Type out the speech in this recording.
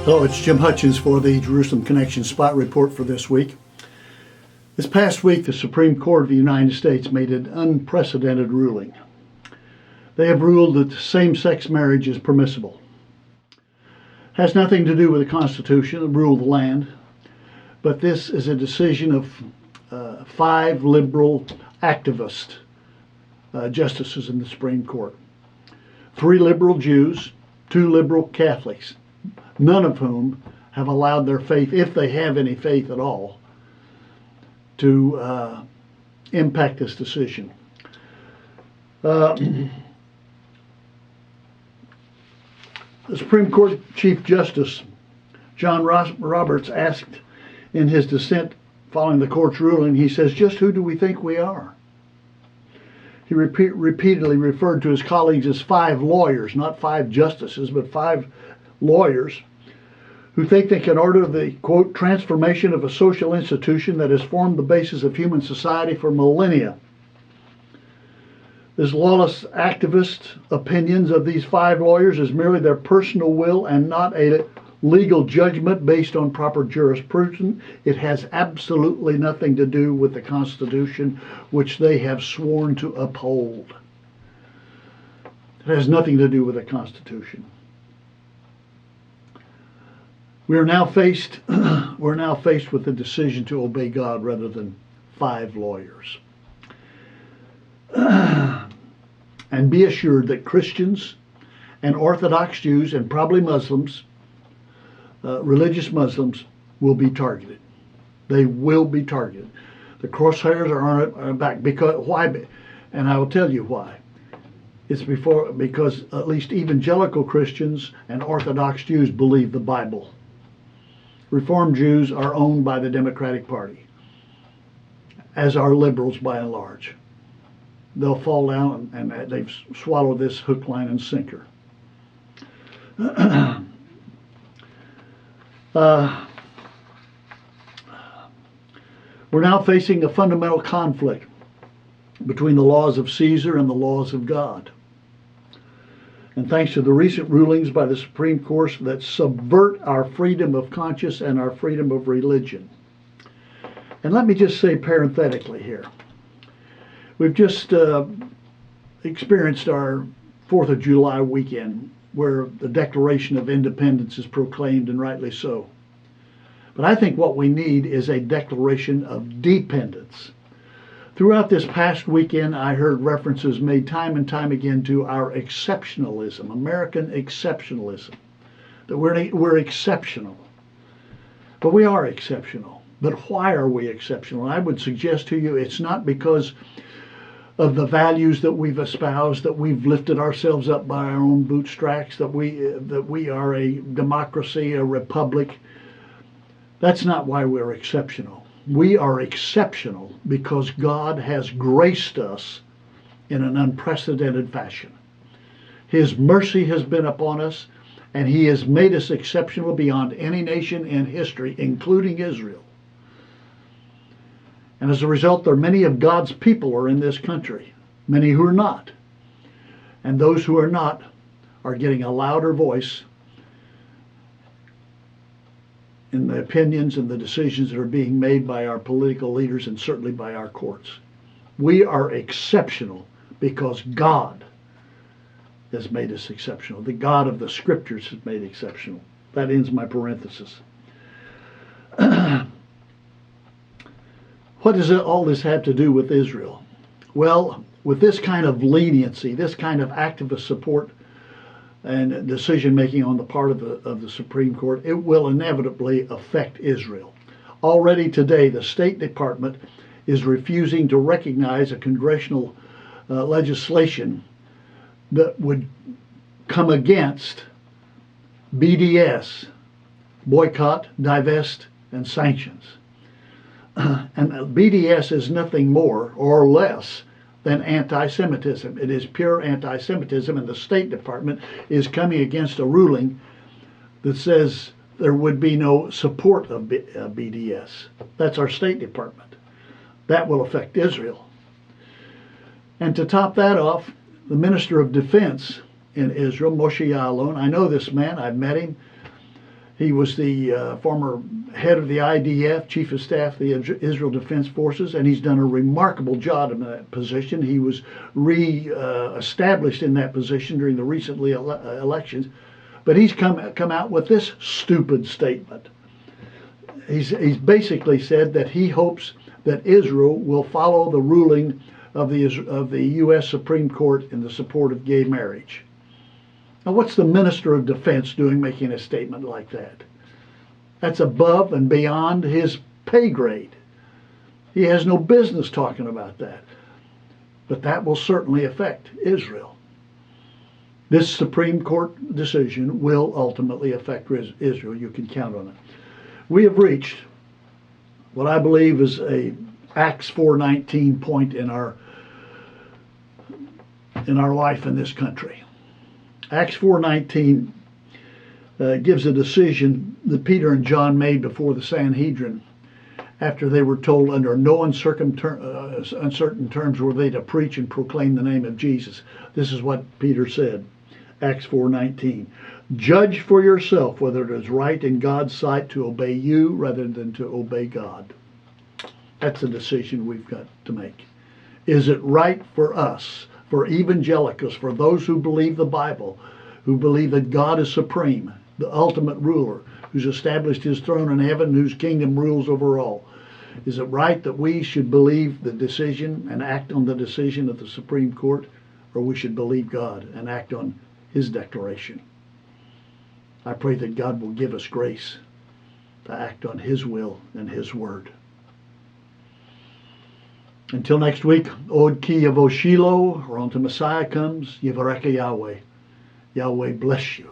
Hello, it's Jim Hutchins for the Jerusalem Connection Spot Report for this week. This past week, the Supreme Court of the United States made an unprecedented ruling. They have ruled that same-sex marriage is permissible. Has nothing to do with the Constitution, the rule of the land, but this is a decision of 5 liberal activist justices in the Supreme Court. 3 liberal Jews, 2 liberal Catholics, none of whom have allowed their faith, if they have any faith at all, to impact this decision. The Supreme Court Chief Justice John Roberts asked in his dissent following the court's ruling, he says, "Just who do we think we are?" He repeatedly referred to his colleagues as 5 lawyers, not 5 justices, but 5 lawyers who think they can order the, quote, transformation of a social institution that has formed the basis of human society for millennia. This lawless activist opinions of these 5 lawyers is merely their personal will and not a legal judgment based on proper jurisprudence. It has absolutely nothing to do with the Constitution, which they have sworn to uphold. It has nothing to do with the Constitution. We're now faced with the decision to obey God rather than 5 lawyers. And be assured that Christians and Orthodox Jews and probably Muslims, religious Muslims, will be targeted. They will be targeted. The crosshairs are on our back. Because why? And I will tell you why. It's because at least evangelical Christians and Orthodox Jews believe the Bible. Reformed Jews are owned by the Democratic Party, as are liberals by and large. They'll fall down, and they've swallowed this hook, line, and sinker. We're now facing a fundamental conflict between the laws of Caesar and the laws of God. And thanks to the recent rulings by the Supreme Court that subvert our freedom of conscience and our freedom of religion. And let me just say parenthetically here, we've just experienced our 4th of July weekend, where the Declaration of Independence is proclaimed, and rightly so. But I think what we need is a declaration of dependence. Throughout this past weekend, I heard references made time and time again to our exceptionalism, American exceptionalism, that we're exceptional. But we are exceptional. But why are we exceptional? I would suggest to you it's not because of the values that we've espoused, that we've lifted ourselves up by our own bootstraps, that we are a democracy, a republic. That's not why we're exceptional. We are exceptional because God has graced us in an unprecedented fashion. His mercy has been upon us, and He has made us exceptional beyond any nation in history, including Israel. And as a result, there are many of God's people are in this country, many who are not. And those who are not are getting a louder voice in the opinions and the decisions that are being made by our political leaders and certainly by our courts. We are exceptional because God has made us exceptional. The God of the Scriptures has made exceptional. That ends my parenthesis. What does all this have to do with Israel? Well, with this kind of leniency, this kind of activist support and decision-making on the part of the Supreme Court, it will inevitably affect Israel. Already today, the State Department is refusing to recognize a congressional legislation that would come against BDS, boycott, divest, and sanctions. And BDS is nothing more or less than anti-Semitism. It is pure anti-Semitism, and the State Department is coming against a ruling that says there would be no support of BDS. That's our State Department. That will affect Israel. And to top that off, the Minister of Defense in Israel, Moshe Ya'alon, I know this man, I've met him. He was the former head of the IDF, Chief of Staff of the Israel Defense Forces, and he's done a remarkable job in that position. He was re-established in that position during the recently elections. But he's come out with this stupid statement. He's basically said that he hopes that Israel will follow the ruling of the U.S. Supreme Court in the support of gay marriage. Now, what's the Minister of Defense doing making a statement like that? That's above and beyond his pay grade. He has no business talking about that. But that will certainly affect Israel. This Supreme Court decision will ultimately affect Israel. You can count on it. We have reached what I believe is a Acts 4:19 point in our life in this country. Acts 4:19 gives a decision that Peter and John made before the Sanhedrin after they were told under no uncertain terms were they to preach and proclaim the name of Jesus. This is what Peter said, Acts 4:19. Judge for yourself whether it is right in God's sight to obey you rather than to obey God. That's a decision we've got to make. Is it right for us, for evangelicals, for those who believe the Bible, who believe that God is supreme, the ultimate ruler, who's established his throne in heaven, whose kingdom rules over all? Is it right that we should believe the decision and act on the decision of the Supreme Court, or we should believe God and act on his declaration? I pray that God will give us grace to act on his will and his word. Until next week, Od Ki Yavo Shiloh, or until Messiah comes, Yivareka Yahweh. Yahweh bless you.